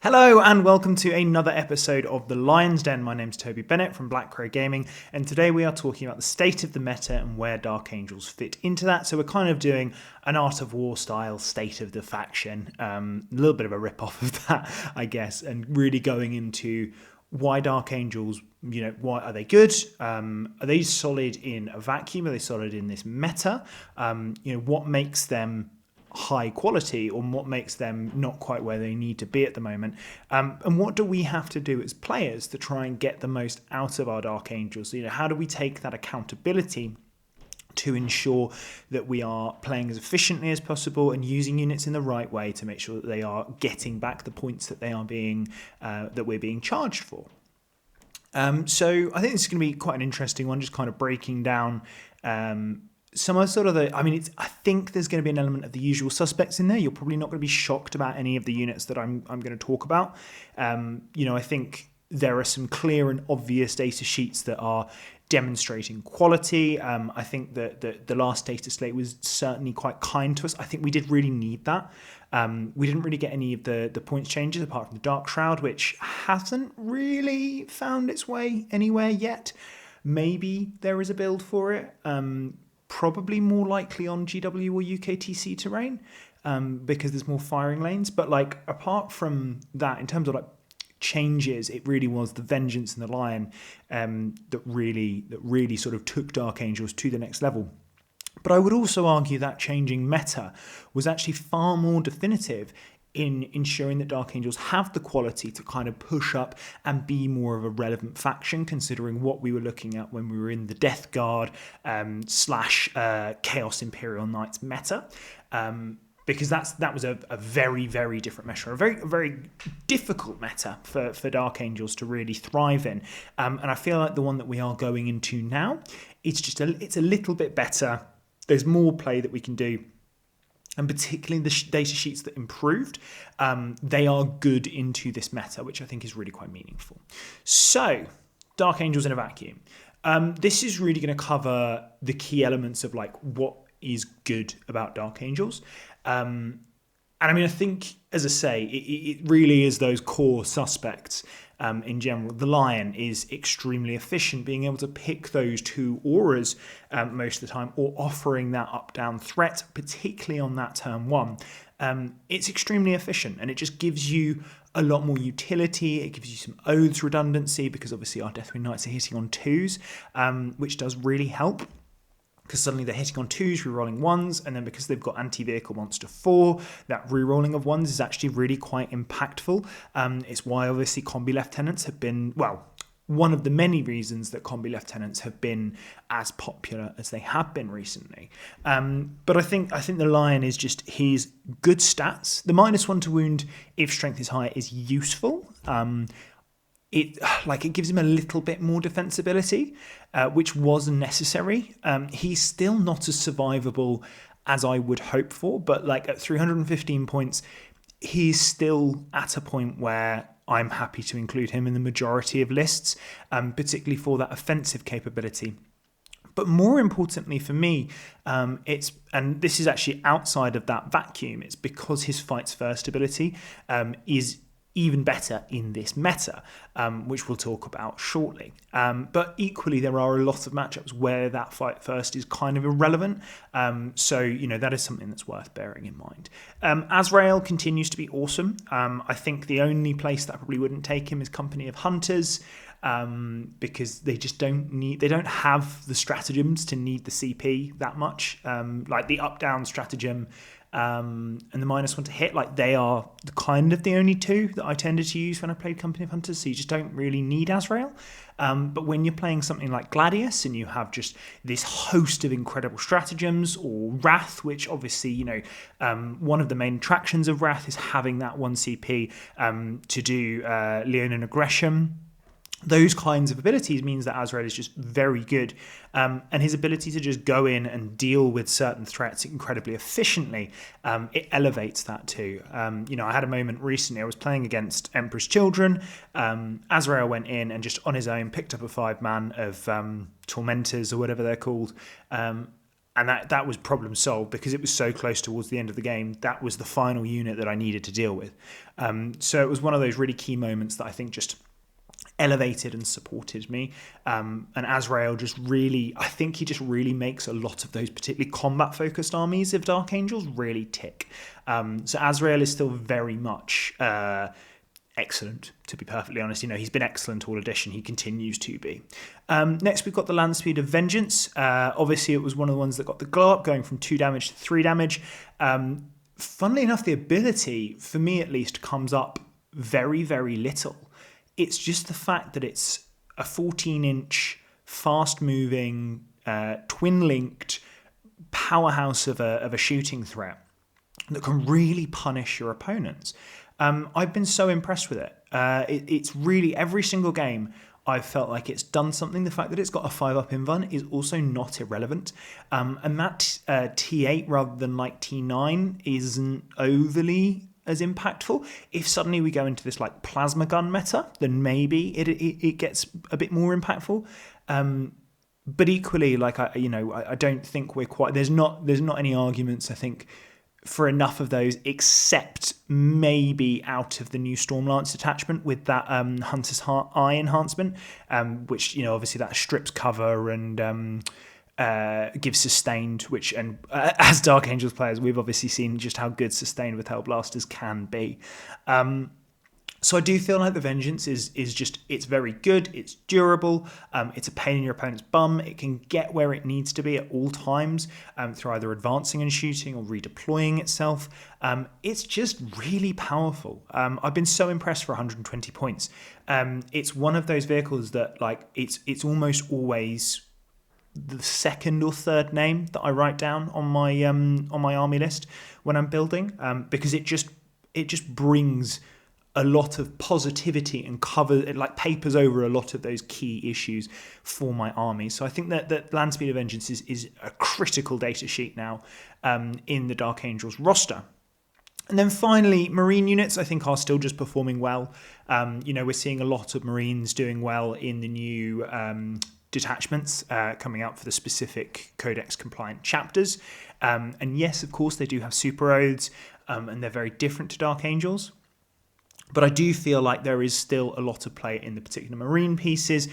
Hello and welcome to another episode of The Lion's Den. My name's Toby Bennett from Black Crow Gaming, and today we are talking about the state of the meta and where Dark Angels fit into that. So we're kind of doing an Art of War style state of the faction, a little bit of a rip-off of that, I guess, and really going into why Dark Angels, why are they good? Are they solid in a vacuum? Are they solid in this meta? What makes them high quality, or what makes them not quite where they need to be at the moment, and what do we have to do as players to try and get the most out of our Dark Angels? How do we take that accountability to ensure that we are playing as efficiently as possible and using units in the right way to make sure that they are getting back the points that they are being that we're being charged for? So I think this is going to be quite an interesting one, just kind of breaking down some of sort of I think there's going to be an element of the usual suspects in there. You're probably not going to be shocked about any of the units that I'm going to talk about. I think there are some clear and obvious data sheets that are demonstrating quality. I think that the last data slate was certainly quite kind to us. I think we did really need that. We didn't really get any of the points changes apart from the Dark Shroud, which hasn't really found its way anywhere yet. Maybe there is a build for it. Probably more likely on GW or UKTC terrain because there's more firing lanes. But apart from that, in terms of changes, it really was the Vengeance and the Lion that really sort of took Dark Angels to the next level. But I would also argue that changing meta was actually far more definitive in ensuring that Dark Angels have the quality to kind of push up and be more of a relevant faction, considering what we were looking at when we were in the Death Guard / Chaos Imperial Knights meta. Because that was a very, very different meta, a very difficult meta for Dark Angels to really thrive in. And I feel like the one that we are going into now, it's a little bit better. There's more play that we can do. And particularly the data sheets that improved, they are good into this meta, which I think is really quite meaningful. So, Dark Angels in a vacuum. This is really going to cover the key elements of what is good about Dark Angels. And I think, as I say, it really is those core suspects in general. The Lion is extremely efficient, being able to pick those two auras most of the time, or offering that up-down threat, particularly on that turn one. It's extremely efficient, and it just gives you a lot more utility. It gives you some oaths redundancy, because obviously our Deathwing Knights are hitting on twos, which does really help. Because suddenly they're hitting on twos, rerolling ones, and then because they've got anti-vehicle monster 4, that rerolling of ones is actually really quite impactful. It's why obviously combi lieutenants have been, one of the many reasons that combi lieutenants have been as popular as they have been recently. But I think the Lion is just his good stats. The -1 to wound if strength is high is useful. It gives him a little bit more defensibility, which was necessary. He's still not as survivable as I would hope for, but at 315 points, he's still at a point where I'm happy to include him in the majority of lists, particularly for that offensive capability. But more importantly for me, and this is actually outside of that vacuum, it's because his fights first ability is even better in this meta, which we'll talk about shortly. But equally, there are a lot of matchups where that fight first is kind of irrelevant. So that is something that's worth bearing in mind. Azrael continues to be awesome. I think the only place that I probably wouldn't take him is Company of Hunters, because they just they don't have the stratagems to need the CP that much. The up-down stratagem, and the -1 to hit, they are the only two that I tended to use when I played Company of Hunters, so you just don't really need Azrael. But when you're playing something like Gladius and you have just this host of incredible stratagems, or Wrath, which obviously, one of the main attractions of Wrath is having that 1 CP to do Leonin Aggression. Those kinds of abilities means that Azrael is just very good, and his ability to just go in and deal with certain threats incredibly efficiently, it elevates that too. I had a moment recently, I was playing against Emperor's Children, Azrael went in and just on his own picked up a 5-man of Tormentors or whatever they're called, And that was problem solved because it was so close towards the end of the game. That was the final unit that I needed to deal with. So it was one of those really key moments that I think just elevated and supported me. And Azrael I think he just really makes a lot of those particularly combat-focused armies of Dark Angels really tick. So Azrael is still very much excellent, to be perfectly honest. He's been excellent all edition. He continues to be. Next, we've got the land speed of Vengeance. Obviously, it was one of the ones that got the glow up, going from 2 damage to 3 damage. Funnily enough, the ability, for me at least, comes up very, very little. It's just the fact that it's a 14-inch, fast-moving, twin-linked powerhouse of a shooting threat that can really punish your opponents. I've been so impressed with it. It's really, every single game, I've felt like it's done something. The fact that it's got a 5-up invuln is also not irrelevant. And that T8 rather than like T9 isn't overly as impactful. If suddenly we go into this like plasma gun meta, then maybe it gets a bit more impactful. But equally, like I don't think we're quite. There's not any arguments, I think, for enough of those, except maybe out of the new Stormlance detachment with that Hunter's Eye enhancement, which obviously that strips cover and gives sustained, which as Dark Angels players, we've obviously seen just how good sustained with Hellblasters can be. So I do feel like the Vengeance is just, it's very good, it's durable, it's a pain in your opponent's bum, it can get where it needs to be at all times through either advancing and shooting or redeploying itself. It's just really powerful. I've been so impressed for 120 points. It's one of those vehicles that it's almost always the second or third name that I write down on my army list when I'm building, because it just brings a lot of positivity and papers over a lot of those key issues for my army. So I think that Land Speed of Vengeance is a critical data sheet now in the Dark Angels roster. And then finally, Marine units, I think, are still just performing well. We're seeing a lot of Marines doing well in the new detachments coming out for the specific Codex compliant chapters. And yes, of course, they do have super oaths, and they're very different to Dark Angels. But I do feel like there is still a lot of play in the particular Marine pieces,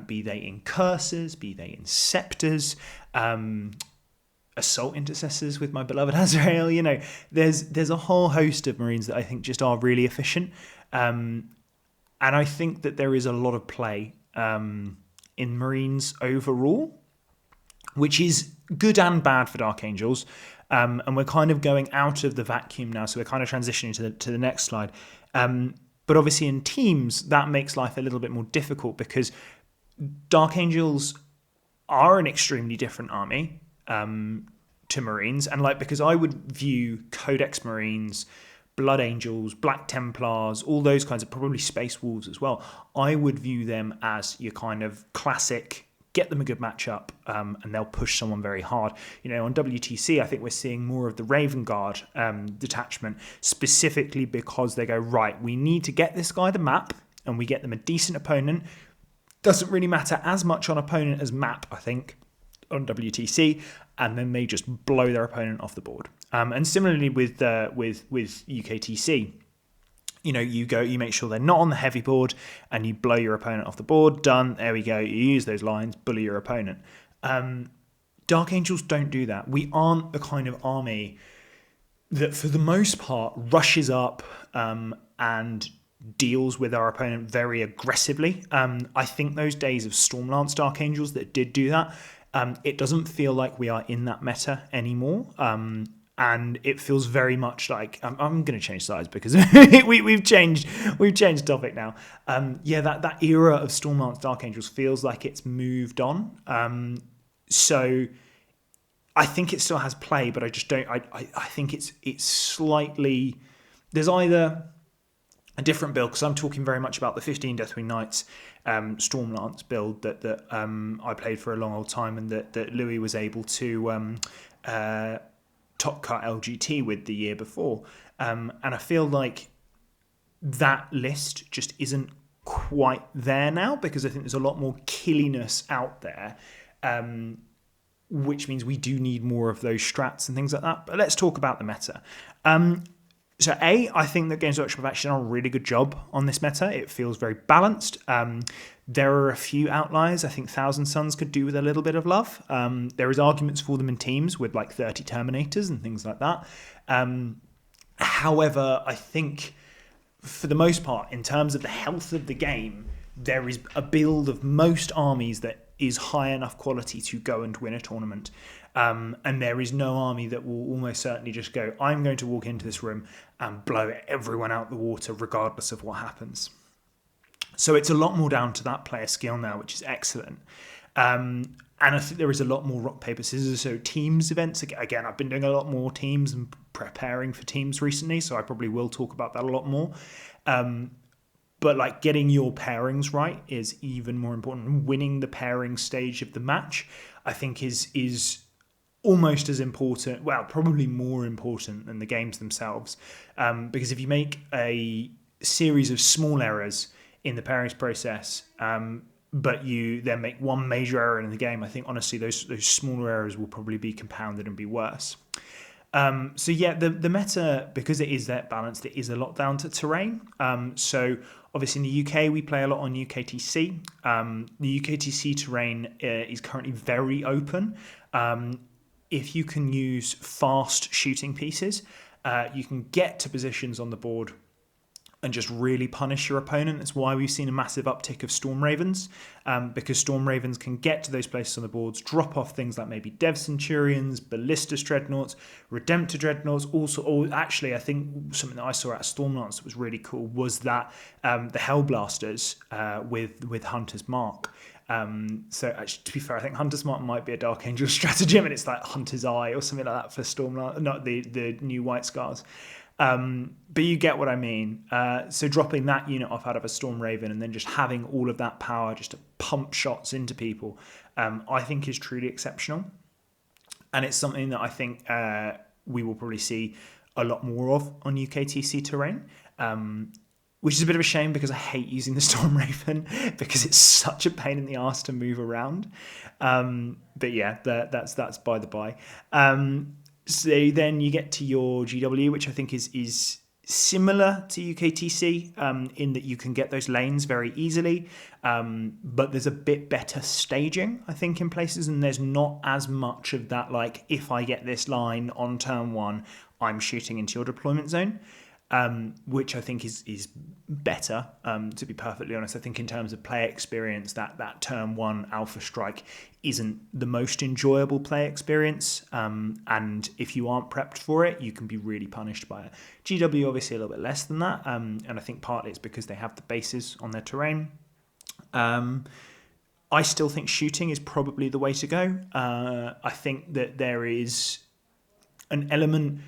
be they in Cursors, be they in Scepters, Assault Intercessors with my beloved Azrael. There's a whole host of Marines that I think just are really efficient. And I think that there is a lot of play in Marines overall, which is good and bad for Dark Angels. And we're kind of going out of the vacuum now, so we're kind of transitioning to the next slide. But obviously in teams, that makes life a little bit more difficult because Dark Angels are an extremely different army to Marines. And because I would view Codex Marines, Blood Angels, Black Templars, all those kinds of, probably Space Wolves as well, I would view them as your kind of classic, get them a good matchup, and they'll push someone very hard. On WTC, I think we're seeing more of the Raven Guard detachment, specifically because they go, right, we need to get this guy the map, and we get them a decent opponent. Doesn't really matter as much on opponent as map, I think, on WTC, and then they just blow their opponent off the board. And similarly with UKTC, you make sure they're not on the heavy board and you blow your opponent off the board. Done. There we go. You use those lines, bully your opponent. Dark Angels don't do that. We aren't the kind of army that, for the most part, rushes up and deals with our opponent very aggressively. I think those days of Stormlance Dark Angels that did do that, it doesn't feel like we are in that meta anymore. And it feels very much like I'm going to change sides because we've changed topic now. That era of Stormlance Dark Angels feels like it's moved on. So I think it still has play, but I just don't. I think it's slightly. There's either a different build, because I'm talking very much about the 15 Deathwing Knights Stormlance build that I played for a long old time, and that Louis was able to top cut LGT with the year before. And I feel like that list just isn't quite there now, because I think there's a lot more killiness out there. which means we do need more of those strats and things like that. But let's talk about the meta. So I think that Games Workshop have actually done a really good job on this meta. It feels very balanced. There are a few outliers. I think Thousand Suns could do with a little bit of love. There is arguments for them in teams with like 30 Terminators and things like that. However, I think for the most part, in terms of the health of the game, there is a build of most armies that is high enough quality to go and win a tournament. And there is no army that will almost certainly just go, I'm going to walk into this room and blow everyone out the water regardless of what happens. So it's a lot more down to that player skill now, which is excellent. And I think there is a lot more rock, paper, scissors. So teams events, again, I've been doing a lot more teams and preparing for teams recently, so I probably will talk about that a lot more. But like getting your pairings right is even more important. Winning the pairing stage of the match, I think is almost as important, well, probably more important than the games themselves. Because if you make a series of small errors in the pairings process, but you then make one major error in the game, I think honestly those smaller errors will probably be compounded and be worse. So yeah, the meta, because it is that balanced, it is a lot down to terrain. So obviously in the UK, we play a lot on UKTC. The UKTC terrain is currently very open. If you can use fast shooting pieces, you can get to positions on the board and just really punish your opponent. That's why we've seen a massive uptick of Storm Ravens, because Storm Ravens can get to those places on the boards, drop off things like maybe Dev Centurions, Ballistus Dreadnoughts, Redemptor Dreadnoughts. Also, or actually, I think something that I saw at Stormlance that was really cool was that the Hellblasters with Hunter's Mark. So actually, to be fair, I think Hunter's Mark might be a Dark Angel stratagem, and it's like Hunter's Eye or something like that for Stormlance, not the new White Scars. But you get what I mean. So dropping that unit off out of a Storm Raven and then just having all of that power just to pump shots into people, I think is truly exceptional. And it's something that I think we will probably see a lot more of on UKTC terrain, which is a bit of a shame because I hate using the Storm Raven because it's such a pain in the arse to move around. But yeah, that's by the by. So then you get to your GW, which I think is similar to UKTC in that you can get those lanes very easily, but there's a bit better staging, I think, in places, and there's not as much of that, like, if I get this line on turn one, I'm shooting into your deployment zone. Which I think is better, to be perfectly honest. I think in terms of play experience, that turn one alpha strike isn't the most enjoyable play experience, and if you aren't prepped for it, you can be really punished by it. GW obviously a little bit less than that, and I think partly it's because they have the bases on their terrain. I still think shooting is probably the way to go. I think that there is an element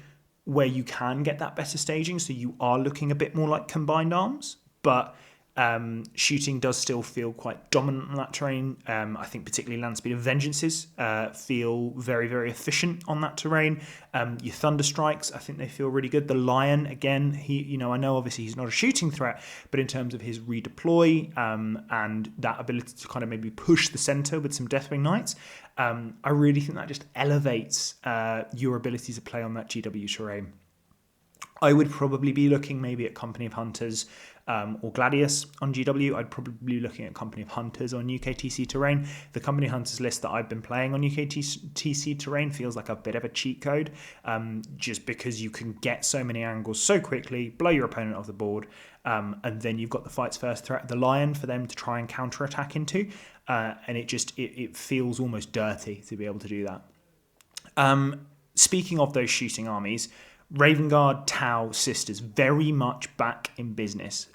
where you can get that better staging, so you are looking a bit more like combined arms, but shooting does still feel quite dominant on that terrain. I think particularly Land Speed of Vengeances feel very, very efficient on that terrain. Your Thunder Strikes, I think they feel really good. The Lion, again, I know obviously he's not a shooting threat, but in terms of his redeploy and that ability to kind of maybe push the center with some Deathwing Knights, I really think that just elevates your ability to play on that GW terrain. I would probably be looking maybe at Company of Hunters or Gladius on GW. I'd probably be looking at Company of Hunters on UKTC terrain. The Company of Hunters list that I've been playing on UKTC terrain feels like a bit of a cheat code, just because you can get so many angles so quickly, blow your opponent off the board, and then you've got the fight's first threat, the Lion, for them to try and counterattack into, and it feels almost dirty to be able to do that. Speaking of those shooting armies, Raven Guard, Tau, Sisters, very much back in business.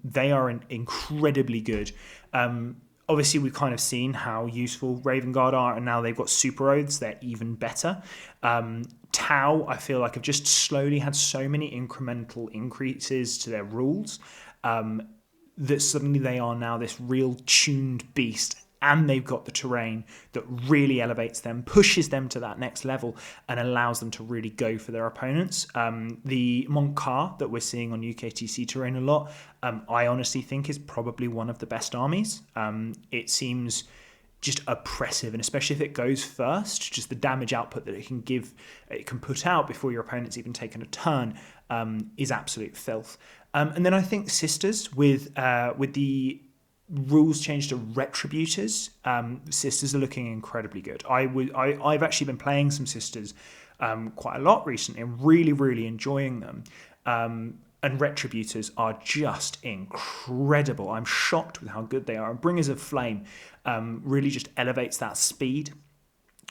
They are incredibly good. Obviously, we've kind of seen how useful Raven Guard are, and now they've got Super Oaths. They're even better. Tau, I feel like, have just slowly had so many incremental increases to their rules that suddenly they are now this real tuned beast. And they've got the terrain that really elevates them, pushes them to that next level, and allows them to really go for their opponents. The Montcar that we're seeing on UKTC terrain a lot, I honestly think is probably one of the best armies. It seems just oppressive, and especially if it goes first, just the damage output that it can put out before your opponent's even taken a turn is absolute filth. And then I think Sisters with the rules change to Retributors, Sisters are looking incredibly good. I've actually been playing some Sisters quite a lot recently and really, really enjoying them. And Retributors are just incredible. I'm shocked with how good they are. And Bringers of Flame really just elevates that speed.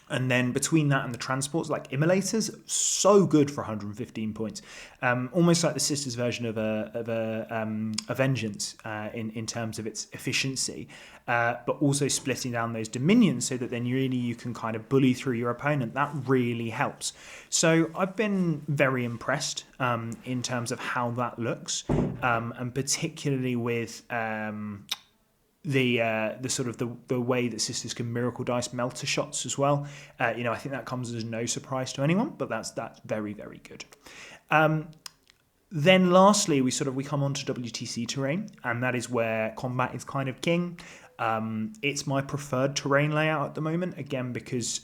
And then between that and the transports, like Immolators, so good for 115 points. Almost like the Sisters version of a Vengeance in terms of its efficiency, but also splitting down those dominions so that then you can kind of bully through your opponent. That really helps. So I've been very impressed in terms of how that looks, and particularly with the sort of the way that Sisters can Miracle Dice Melter shots as well. I think that comes as no surprise to anyone, but that's very, very good. Then lastly, we come on to WTC terrain, and that is where combat is kind of king. It's my preferred terrain layout at the moment, again, because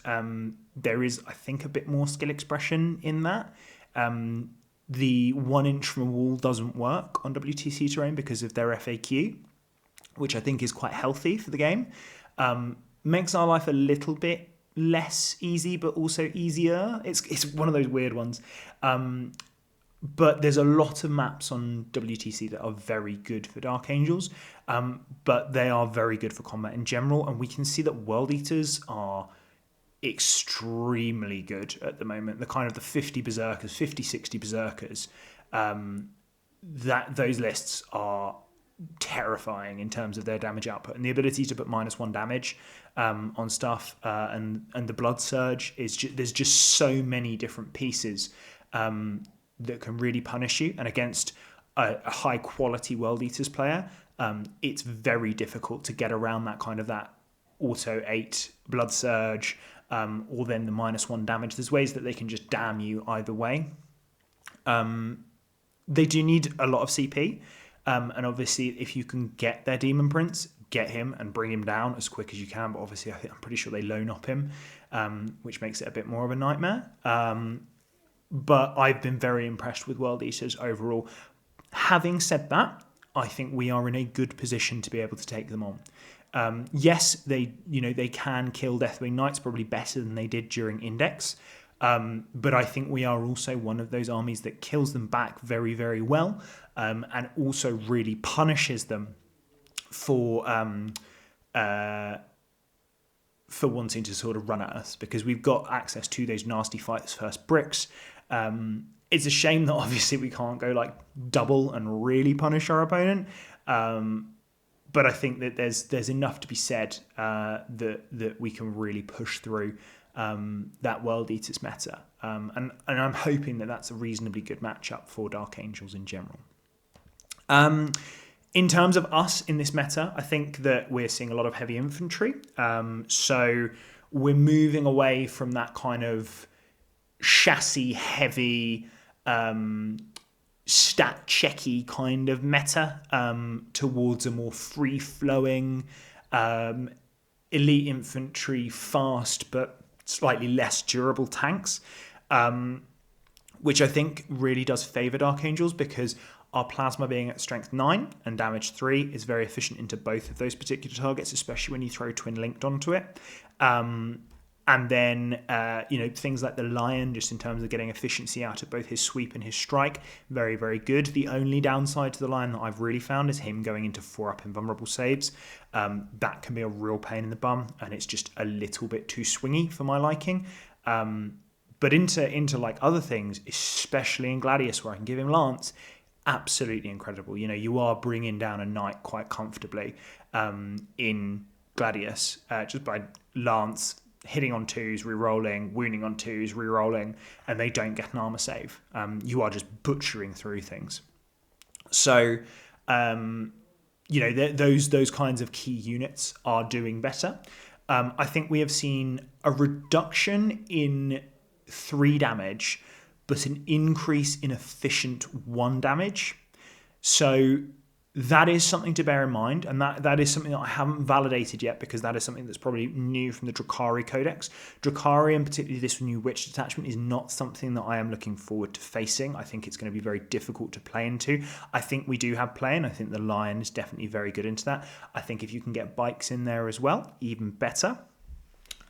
there is, I think, a bit more skill expression in that. The 1 inch from a wall doesn't work on WTC terrain because of their FAQ, which I think is quite healthy for the game. Makes our life a little bit less easy, but also easier. It's one of those weird ones. But there's a lot of maps on WTC that are very good for Dark Angels, but they are very good for combat in general. And we can see that World Eaters are extremely good at the moment. The kind of the 50 Berserkers, 50, 60 Berserkers, those lists are terrifying in terms of their damage output, and the ability to put -1 damage on stuff, and the Blood Surge there's just so many different pieces that can really punish you, and against a high quality World Eaters player, it's very difficult to get around that auto 8 Blood Surge, or then the -1 damage. There's ways that they can just damn you either way. They do need a lot of CP. And obviously, if you can get their Demon Prince, get him and bring him down as quick as you can. But obviously, I'm pretty sure they loan up him, which makes it a bit more of a nightmare. But I've been very impressed with World Eaters overall. Having said that, I think we are in a good position to be able to take them on. Yes, they can kill Deathwing Knights probably better than they did during Index. But I think we are also one of those armies that kills them back very, very well, and also really punishes them for wanting to sort of run at us, because we've got access to those nasty Fighters First bricks. It's a shame that obviously we can't go like double and really punish our opponent. But I think that there's enough to be said that we can really push through that World Eaters meta. And I'm hoping that that's a reasonably good matchup for Dark Angels in general. In terms of us in this meta, I think that we're seeing a lot of heavy infantry. So we're moving away from that kind of chassis heavy, stat checky kind of meta, towards a more free flowing, elite infantry, fast but slightly less durable tanks, which I think really does favour Dark Angels, because our plasma being at strength 9 and damage 3 is very efficient into both of those particular targets, especially when you throw twin linked onto it. And then, things like the Lion, just in terms of getting efficiency out of both his sweep and his strike, very, very good. The only downside to the Lion that I've really found is him going into 4-up invulnerable saves. That can be a real pain in the bum, and it's just a little bit too swingy for my liking. But into like other things, especially in Gladius, where I can give him Lance, absolutely incredible. You are bringing down a knight quite comfortably in Gladius, just by Lance hitting on 2s, re-rolling, wounding on 2s, re-rolling, and they don't get an armor save. You are just butchering through things. So, those kinds of key units are doing better. I think we have seen a reduction in 3 damage, but an increase in efficient 1 damage. So that is something to bear in mind, and that is something that I haven't validated yet, because that is something that's probably new from the Drukhari Codex. Drukhari, and particularly this new Witch detachment, is not something that I am looking forward to facing. I think it's going to be very difficult to play into. I think we do have play, and I think the Lion is definitely very good into that. I think if you can get bikes in there as well, even better.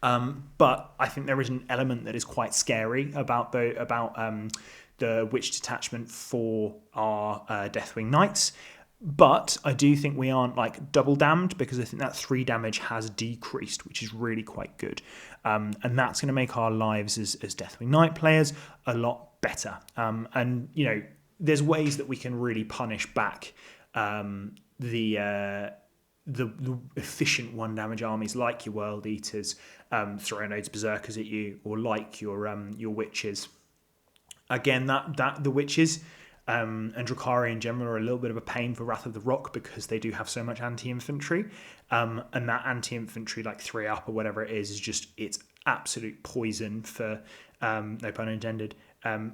But I think there is an element that is quite scary about the Witch detachment for our Deathwing Knights. But I do think we aren't like double damned, because I think that 3 damage has decreased, which is really quite good. And that's going to make our lives as Deathwing Knight players a lot better. And, you know, there's ways that we can really punish back the efficient 1 damage armies, like your World Eaters throwing loads of Berserkers at you, or like your Witches. Again, that the Witches and Drukhari in general are a little bit of a pain for Wrath of the Rock, because they do have so much anti-infantry, and that anti-infantry, like 3 up or whatever it is just, it's absolute poison for, no pun intended,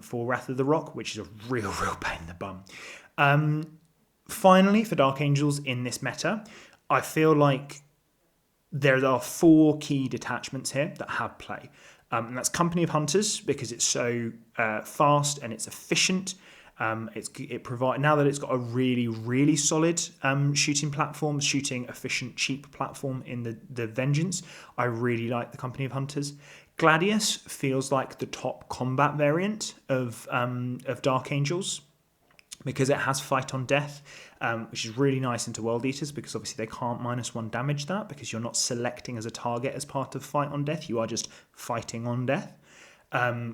for Wrath of the Rock, which is a real pain in the bum. Finally, for Dark Angels in this meta, I feel like there are 4 key detachments here that have play. And that's Company of Hunters, because it's so fast and it's efficient. It provides, now that it's got a really solid shooting efficient, cheap platform in the Vengeance, I really like the Company of Hunters. Gladius feels like the top combat variant of Dark Angels, because it has Fight on Death, which is really nice into World Eaters, because obviously they can't -1 damage that, because you're not selecting as a target as part of Fight on Death, you are just fighting on death.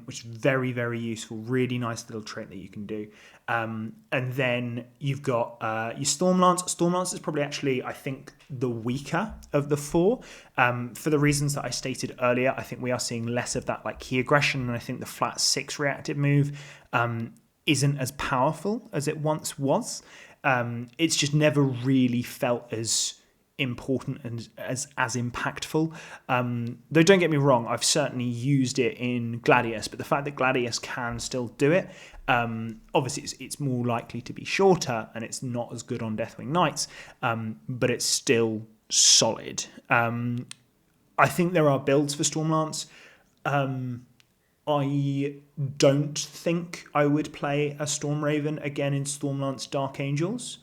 Which is very useful, really nice little trait that you can do. And then you've got your Stormlance. Stormlance is probably actually, I think, the weaker of the 4. For the reasons that I stated earlier, I think we are seeing less of that like key aggression, and I think the flat 6 reactive move isn't as powerful as it once was. It's just never really felt as important and as impactful. Though don't get me wrong, I've certainly used it in Gladius, but the fact that Gladius can still do it, obviously it's more likely to be shorter, and it's not as good on Deathwing Knights, but it's still solid. I think there are builds for Stormlance. I don't think I would play a Stormraven again in Stormlance Dark Angels.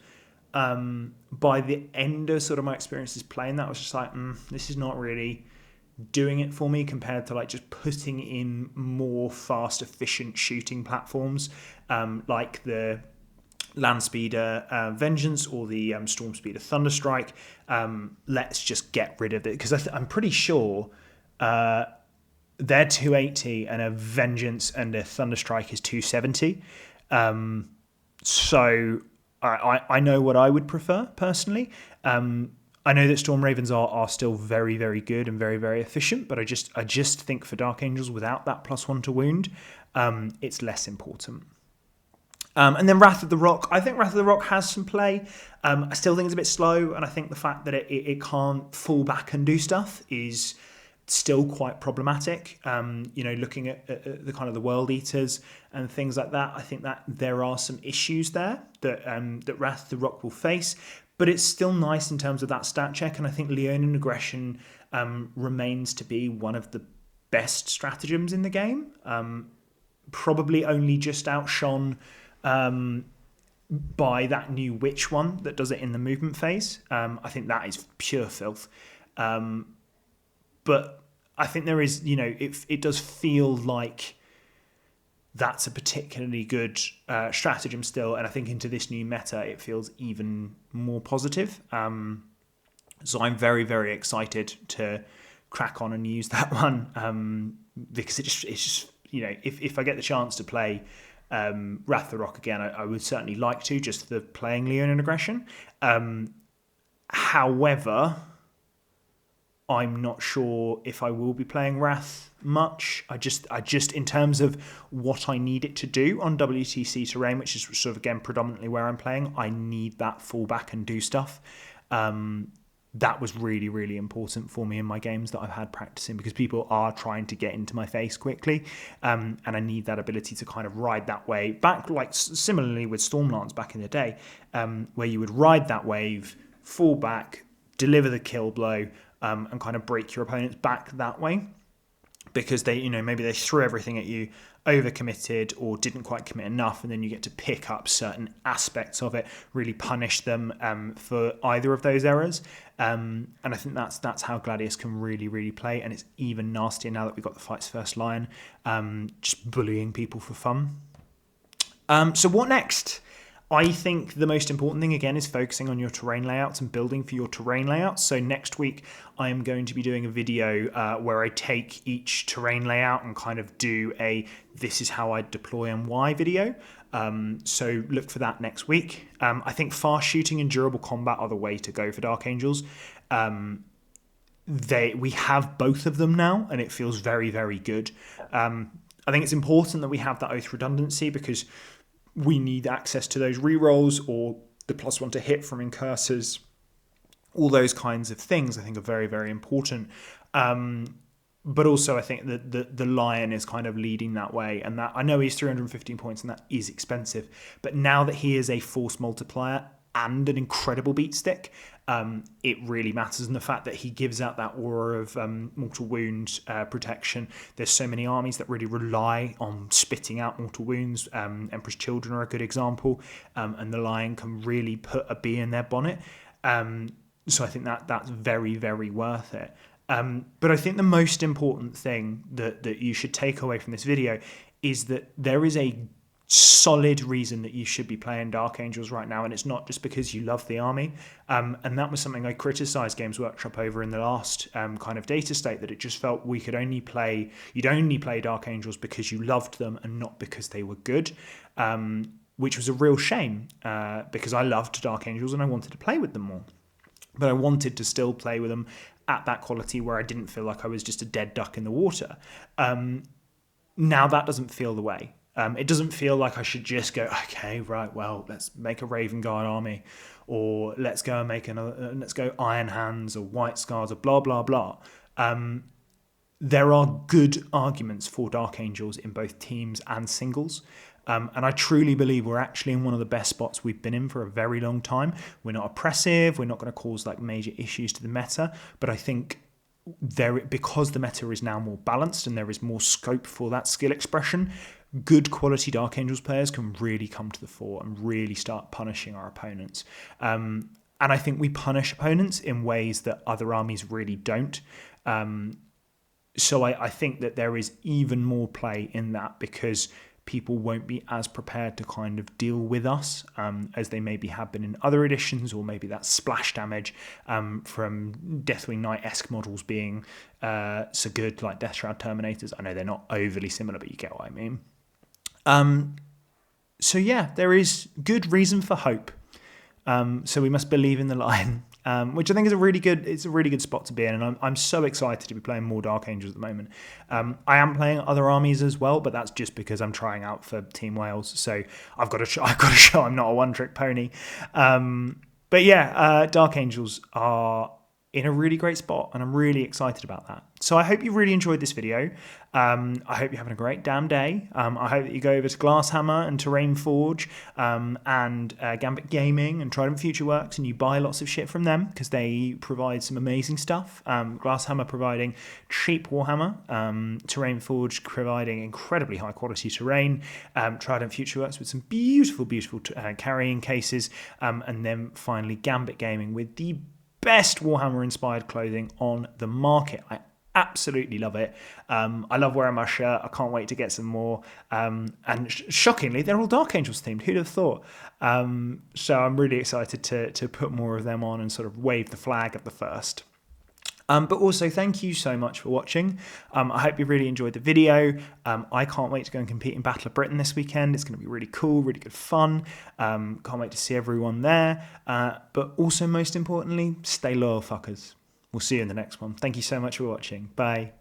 By the end of sort of my experiences playing that, I was just like, this is not really doing it for me, compared to like just putting in more fast, efficient shooting platforms, like the Landspeeder Vengeance or the Stormspeeder Thunderstrike. Let's just get rid of it, because I'm pretty sure they're 280 and a Vengeance and a Thunderstrike is 270. So I know what I would prefer personally. I know that Storm Ravens are still very good and very efficient, but I just think for Dark Angels, without that +1 to wound, it's less important. And then Wrath of the Rock. I think Wrath of the Rock has some play. I still think it's a bit slow, and I think the fact that it can't fall back and do stuff is still quite problematic. Looking at the kind of the World Eaters and things like that, I think that there are some issues there that Wrath of the Rock will face. But it's still nice in terms of that stat check, and I think Leonin Aggression remains to be one of the best stratagems in the game. Probably only just outshone by that new Witch one that does it in the movement phase. I think that is pure filth. But I think there is, it does feel like that's a particularly good stratagem still, and I think into this new meta it feels even more positive. So I'm very excited to crack on and use that one, because it's just if I get the chance to play Wrath of the Rock again, I would certainly like to, just for playing Leonin Aggression. However, I'm not sure if I will be playing Wrath much. I just in terms of what I need it to do on WTC terrain, which is sort of again predominantly where I'm playing, I need that fall back and do stuff. that was really, really important for me in my games that I've had practicing, because people are trying to get into my face quickly, and I need that ability to kind of ride that wave back, like similarly with Stormlance back in the day, where you would ride that wave, fall back, deliver the kill blow, and kind of break your opponents back that way, because they, maybe they threw everything at you, overcommitted, or didn't quite commit enough, and then you get to pick up certain aspects of it, really punish them for either of those errors. And I think that's how Gladius can really, really play, and it's even nastier now that we've got the Fights First Lion, just bullying people for fun. So what next? I think the most important thing, again, is focusing on your terrain layouts and building for your terrain layouts. So next week, I am going to be doing a video where I take each terrain layout and kind of do a this is how I deploy and why video. So look for that next week. I think fast shooting and durable combat are the way to go for Dark Angels. We have both of them now, and it feels very, very good. I think it's important that we have that oath redundancy, because we need access to those rerolls or the +1 to hit from incursors. All those kinds of things I think are very, very important. But also I think that the Lion is kind of leading that way, and that I know he's 315 points and that is expensive, but now that he is a force multiplier and an incredible beat stick, it really matters. And the fact that he gives out that aura of mortal wound protection. There's so many armies that really rely on spitting out mortal wounds. Emperor's Children are a good example, and the Lion can really put a bee in their bonnet. So I think that's very, very worth it. But I think the most important thing that you should take away from this video is that there is a solid reason that you should be playing Dark Angels right now, and it's not just because you love the army. And that was something I criticised Games Workshop over in the last kind of data state, that it just felt you'd only play Dark Angels because you loved them and not because they were good, which was a real shame, because I loved Dark Angels and I wanted to play with them more. But I wanted to still play with them at that quality where I didn't feel like I was just a dead duck in the water. Now that doesn't feel the way. It doesn't feel like I should just go, okay, right, well, let's make a Raven Guard army, or let's go and make let's go Iron Hands or White Scars or blah, blah, blah. There are good arguments for Dark Angels in both teams and singles. And I truly believe we're actually in one of the best spots we've been in for a very long time. We're not oppressive. We're not going to cause like major issues to the meta. But I think because the meta is now more balanced and there is more scope for that skill expression, good quality Dark Angels players can really come to the fore and really start punishing our opponents. And I think we punish opponents in ways that other armies really don't. So I think that there is even more play in that, because people won't be as prepared to kind of deal with us as they maybe have been in other editions, or maybe that splash damage from Deathwing Knight-esque models being so good, like Death Shroud Terminators. I know they're not overly similar, but you get what I mean. So yeah, there is good reason for hope. So we must believe in the Lion, which I think is a really good spot to be in, and I'm so excited to be playing more Dark Angels at the moment. I am playing other armies as well, but that's just because I'm trying out for Team Wales, so I've got to show I'm not a one-trick pony. But yeah, Dark Angels are in a really great spot, and I'm really excited about that. So I hope you really enjoyed this video. I hope you're having a great damn day. I hope that you go over to Glasshammer and Terrain Forge and Gambit Gaming and Trident Future Works, and you buy lots of shit from them, because they provide some amazing stuff. Glasshammer providing cheap Warhammer, Terrain Forge providing incredibly high quality terrain, Trident Future Works with some beautiful, beautiful carrying cases, and then finally Gambit Gaming with the best Warhammer-inspired clothing on the market. I absolutely love it. I love wearing my shirt. I can't wait to get some more. And shockingly, they're all Dark Angels themed. Who'd have thought? So I'm really excited to put more of them on and sort of wave the flag at the first. But also, thank you so much for watching. I hope you really enjoyed the video. I can't wait to go and compete in Battle of Britain this weekend. It's going to be really cool, really good fun. Can't wait to see everyone there. But also, most importantly, stay loyal, fuckers. We'll see you in the next one. Thank you so much for watching. Bye.